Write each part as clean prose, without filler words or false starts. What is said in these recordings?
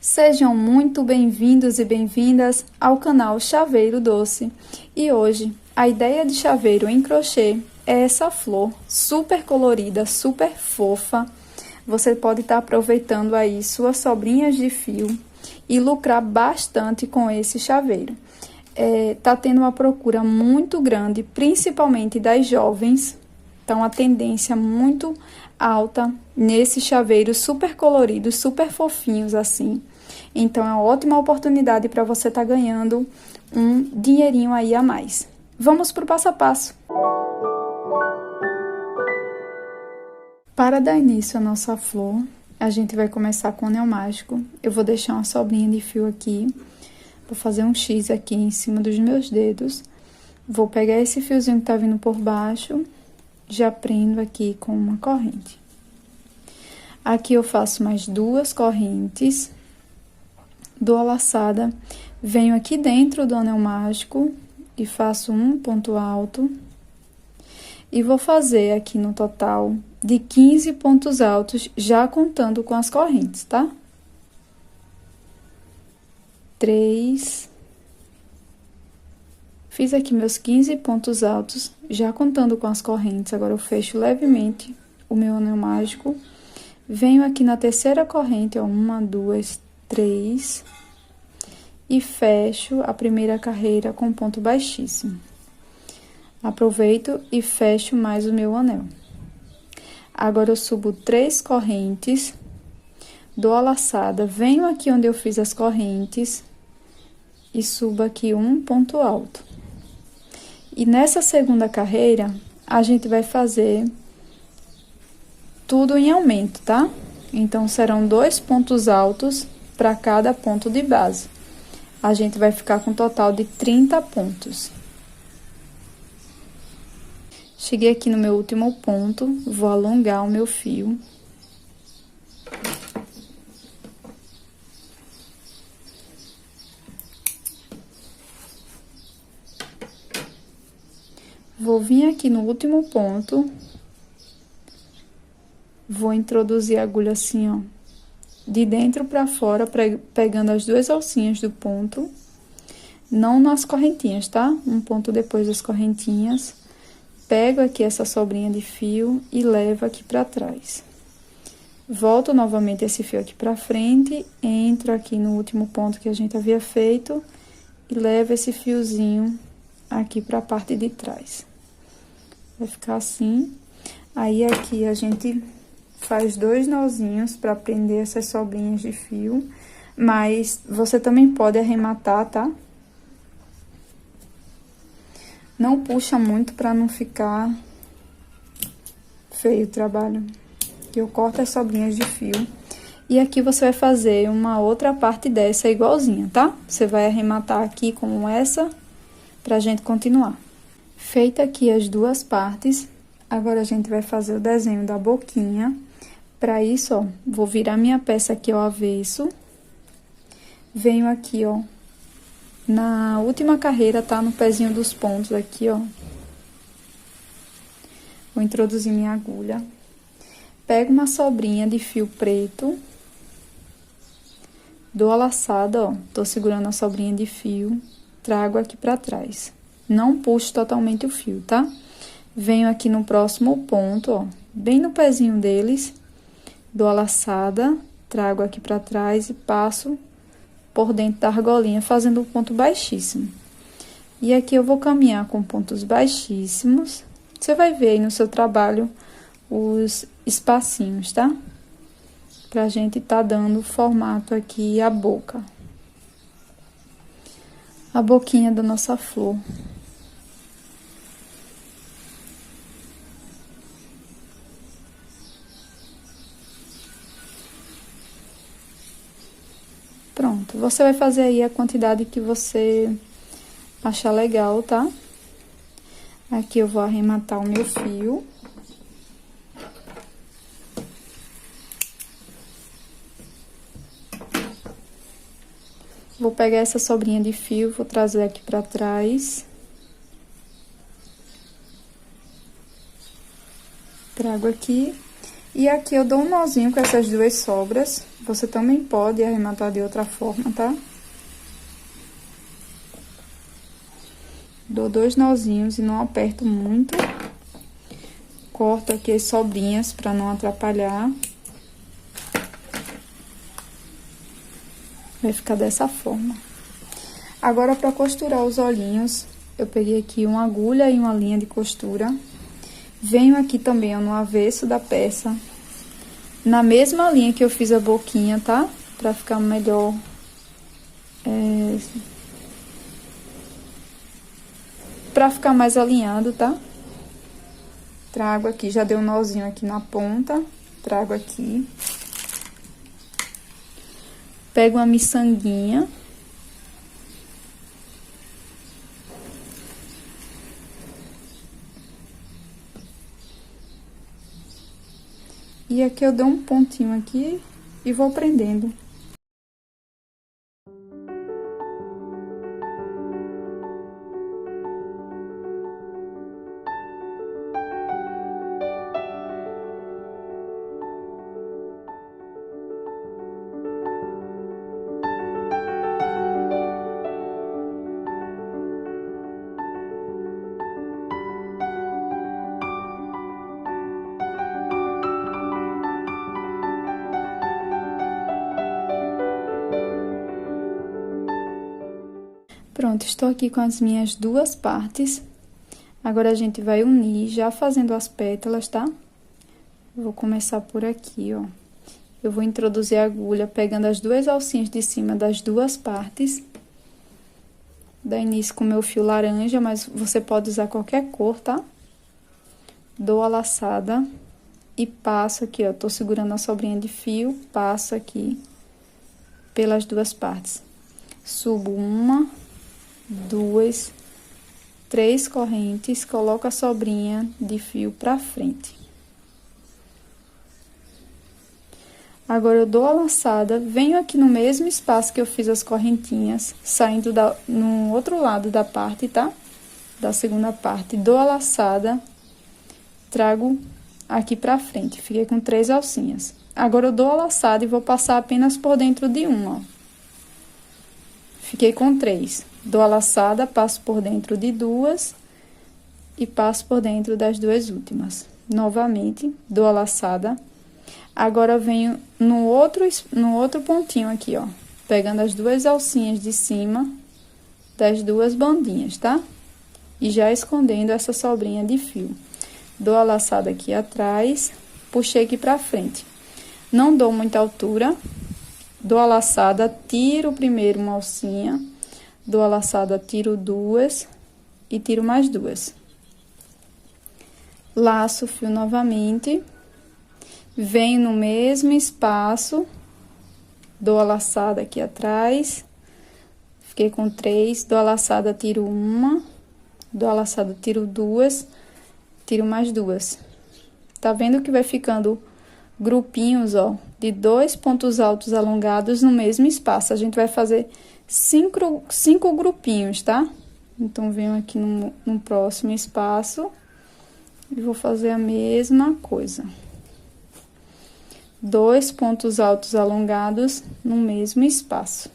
Sejam muito bem-vindos e bem-vindas ao canal Chaveiro Doce. E hoje, a ideia de chaveiro em crochê é essa flor super colorida, super fofa. Você pode estar aproveitando aí suas sobrinhas de fio e lucrar bastante com esse chaveiro. Tá tendo uma procura muito grande, principalmente das jovens. Então, a tendência muito alta nesse chaveiro super coloridos, super fofinhos assim. Então, é uma ótima oportunidade para você estar ganhando um dinheirinho aí a mais. Vamos para o passo a passo. Para dar início à nossa flor, a gente vai começar com o anel mágico. Eu vou deixar uma sobrinha de fio aqui. Vou fazer um X aqui em cima dos meus dedos. Vou pegar esse fiozinho que tá vindo por baixo. Já prendo aqui com uma corrente. Aqui eu faço mais 2 correntes. Dou a laçada. Venho aqui dentro do anel mágico e faço um ponto alto. E vou fazer aqui no total de 15 pontos altos, já contando com as correntes, tá? 3. Fiz aqui meus 15 pontos altos, já contando com as correntes. Agora, eu fecho levemente o meu anel mágico. Venho aqui na terceira corrente, ó, 1, 2, 3. E fecho a primeira carreira com ponto baixíssimo. Aproveito e fecho mais o meu anel. Agora, eu subo 3 correntes, dou a laçada, venho aqui onde eu fiz as correntes e subo aqui um ponto alto. E nessa segunda carreira, a gente vai fazer tudo em aumento, tá? Então, serão 2 pontos altos para cada ponto de base. A gente vai ficar com um total de 30 pontos. Cheguei aqui no meu último ponto, vou alongar o meu fio. Vou vir aqui no último ponto, vou introduzir a agulha assim, ó, de dentro pra fora, pegando as 2 alcinhas do ponto, não nas correntinhas, tá? Um ponto depois das correntinhas, pego aqui essa sobrinha de fio e levo aqui pra trás. Volto novamente esse fio aqui pra frente, entro aqui no último ponto que a gente havia feito e levo esse fiozinho aqui pra parte de trás. Vai ficar assim. Aí, aqui, a gente faz 2 nozinhos pra prender essas sobrinhas de fio. Mas você também pode arrematar, tá? Não puxa muito pra não ficar feio o trabalho. Eu corto as sobrinhas de fio. E aqui você vai fazer uma outra parte dessa igualzinha, tá? Você vai arrematar aqui como essa, pra gente continuar. Feita aqui as 2 partes, agora a gente vai fazer o desenho da boquinha. Pra isso, ó, vou virar minha peça aqui ao avesso. Venho aqui, ó, na última carreira, tá? No pezinho dos pontos aqui, ó. Vou introduzir minha agulha. Pego uma sobrinha de fio preto. Dou a laçada, ó. Tô segurando a sobrinha de fio. Trago aqui pra trás. Não puxo totalmente o fio, tá? Venho aqui no próximo ponto, ó, bem no pezinho deles, dou a laçada, trago aqui pra trás e passo por dentro da argolinha, fazendo um ponto baixíssimo. E aqui eu vou caminhar com pontos baixíssimos. Você vai ver aí no seu trabalho os espacinhos, tá? Pra gente tá dando formato aqui a boca. A boquinha da nossa flor. Pronto, você vai fazer aí a quantidade que você achar legal, tá? Aqui eu vou arrematar o meu fio. Vou pegar essa sobrinha de fio, vou trazer aqui pra trás. Trago aqui E aqui eu dou um nozinho com essas duas sobras. Você também pode arrematar de outra forma, tá? Dou 2 nozinhos e não aperto muito. Corto aqui as sobrinhas pra não atrapalhar. Vai ficar dessa forma. Agora, pra costurar os olhinhos, eu peguei aqui uma agulha e uma linha de costura. Venho aqui também, ó, no avesso da peça, na mesma linha que eu fiz a boquinha, tá? Pra ficar melhor. Pra ficar mais alinhado, tá? Trago aqui, já dei um nozinho aqui na ponta. Trago aqui. Pego uma miçanguinha. E aqui eu dou um pontinho aqui e vou prendendo. Pronto, estou aqui com as minhas duas partes. Agora, a gente vai unir, já fazendo as pétalas, tá? Vou começar por aqui, ó. Eu vou introduzir a agulha pegando as duas alcinhas de cima das duas partes. Dá início com o meu fio laranja, mas você pode usar qualquer cor, tá? Dou a laçada e passo aqui, ó. Tô segurando a sobrinha de fio, passo aqui pelas duas partes. Subo uma, 2, 3 correntes, coloco a sobrinha de fio pra frente. Agora, eu dou a laçada, venho aqui no mesmo espaço que eu fiz as correntinhas, saindo no outro lado da parte, tá? Da segunda parte, dou a laçada, trago aqui pra frente, fiquei com 3 alcinhas. Agora, eu dou a laçada e vou passar apenas por dentro de uma, ó. Fiquei com 3. Dou a laçada, passo por dentro de 2 e passo por dentro das 2 últimas. Novamente, dou a laçada. Agora, eu venho no outro pontinho aqui, ó, pegando as 2 alcinhas de cima das 2 bandinhas, tá? E já escondendo essa sobrinha de fio. Dou a laçada aqui atrás, puxei aqui pra frente. Não dou muita altura, dou a laçada, tiro primeiro uma alcinha, dou a laçada, tiro 2 e tiro mais 2. Laço o fio novamente, venho no mesmo espaço, dou a laçada aqui atrás, fiquei com 3, dou a laçada, tiro uma, dou a laçada, tiro 2, tiro mais 2. Tá vendo que vai ficando grupinhos, ó, de 2 pontos altos alongados no mesmo espaço. A gente vai fazer 5 grupinhos, tá? Então, venho aqui no próximo espaço e vou fazer a mesma coisa. 2 pontos altos alongados no mesmo espaço.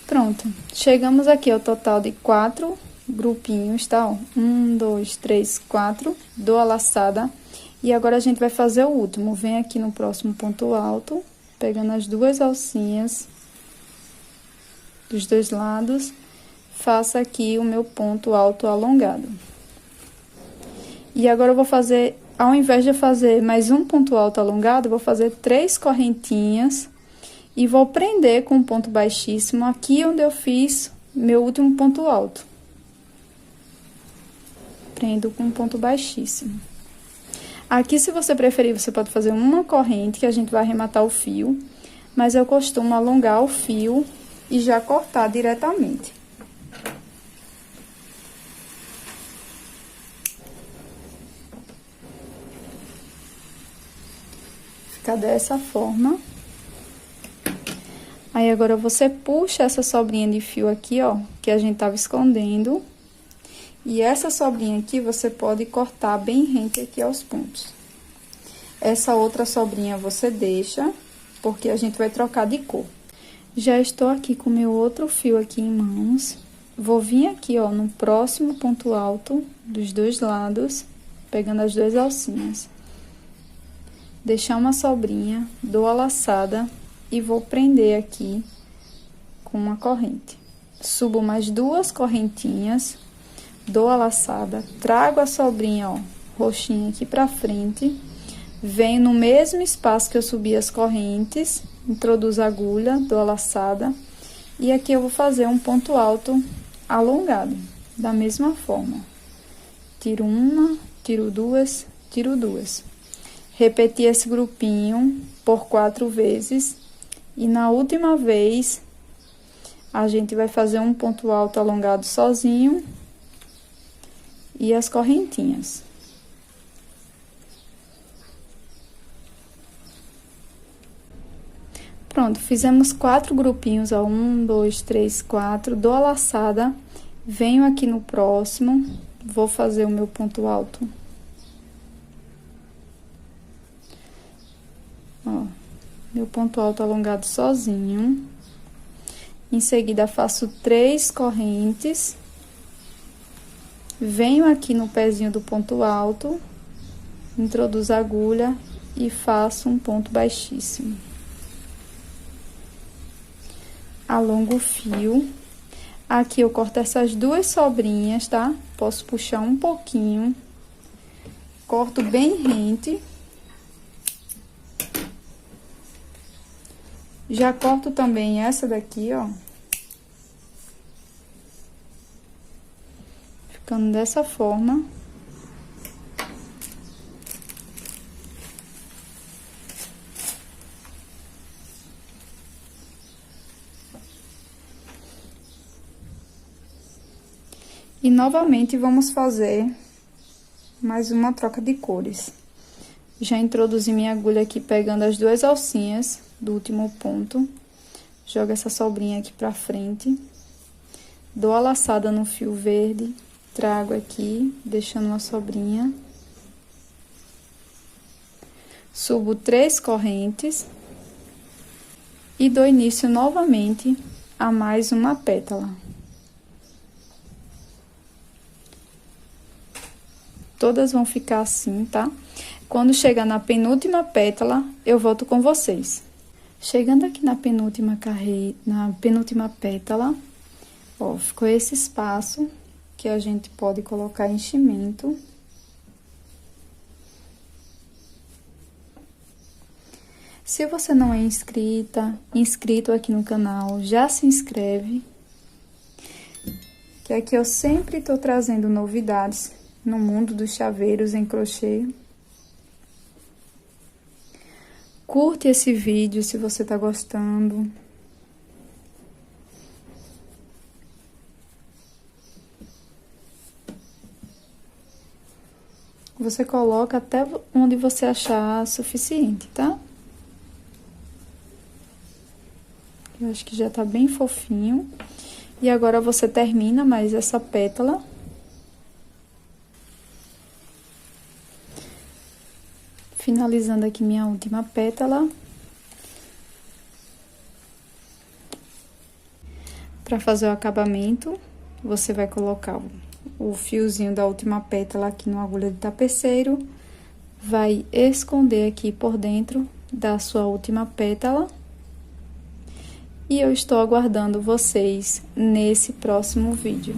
Pronto, chegamos aqui ao total de 4 grupinhos, tá? Ó, 1, 2, 3, 4, dou a laçada. E agora, a gente vai fazer o último. Vem aqui no próximo ponto alto, pegando as 2 alcinhas dos 2 lados, faço aqui o meu ponto alto alongado. E agora, eu vou fazer, ao invés de fazer mais um ponto alto alongado, eu vou fazer 3 correntinhas e vou prender com um ponto baixíssimo aqui onde eu fiz meu último ponto alto. Prendo com um ponto baixíssimo. Aqui, se você preferir, você pode fazer uma corrente, que a gente vai arrematar o fio, mas eu costumo alongar o fio e já cortar diretamente. Fica dessa forma. Aí, agora, você puxa essa sobrinha de fio aqui, ó, que a gente tava escondendo. E essa sobrinha aqui, você pode cortar bem rente aqui aos pontos. Essa outra sobrinha você deixa, porque a gente vai trocar de cor. Já estou aqui com o meu outro fio aqui em mãos. Vou vir aqui, ó, no próximo ponto alto dos dois lados, pegando as duas alcinhas. Deixar uma sobrinha, dou a laçada e vou prender aqui com uma corrente. Subo mais duas correntinhas, dou a laçada, trago a sobrinha, ó, roxinha aqui pra frente, venho no mesmo espaço que eu subi as correntes, introduzo a agulha, dou a laçada, e aqui eu vou fazer um ponto alto alongado, da mesma forma. Tiro uma, tiro duas, tiro duas. Repetir esse grupinho por 4 vezes, e na última vez, a gente vai fazer um ponto alto alongado sozinho e as correntinhas. Pronto, fizemos 4 grupinhos, ó, 1, 2, 3, 4, dou a laçada, venho aqui no próximo, vou fazer o meu ponto alto. Ó, meu ponto alto alongado sozinho. Em seguida, faço 3 correntes. Venho aqui no pezinho do ponto alto, introduzo a agulha e faço um ponto baixíssimo. Alongo o fio. Aqui eu corto essas duas sobrinhas, tá? Posso puxar um pouquinho. Corto bem rente. Já corto também essa daqui, ó. Ficando dessa forma. E novamente vamos fazer mais uma troca de cores. Já introduzi minha agulha aqui pegando as duas alcinhas do último ponto. Jogo essa sobrinha aqui pra frente. Dou a laçada no fio verde, trago aqui, deixando uma sobrinha. Subo 3 correntes. E dou início novamente a mais uma pétala. Todas vão ficar assim, tá? Quando chegar na penúltima pétala, eu volto com vocês. Chegando aqui na penúltima pétala, ó, ficou esse espaço que a gente pode colocar enchimento. Se você não é inscrito aqui no canal, já se inscreve. Que aqui eu sempre tô trazendo novidades no mundo dos chaveiros em crochê. Curte esse vídeo se você tá gostando. Você coloca até onde você achar suficiente, tá? Eu acho que já tá bem fofinho. E agora você termina mais essa pétala. Finalizando aqui minha última pétala. Para fazer o acabamento, você vai colocar o fiozinho da última pétala aqui na agulha de tapeceiro. Vai esconder aqui por dentro da sua última pétala. E eu estou aguardando vocês nesse próximo vídeo.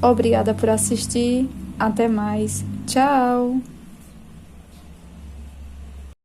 Obrigada por assistir. Até mais. Tchau!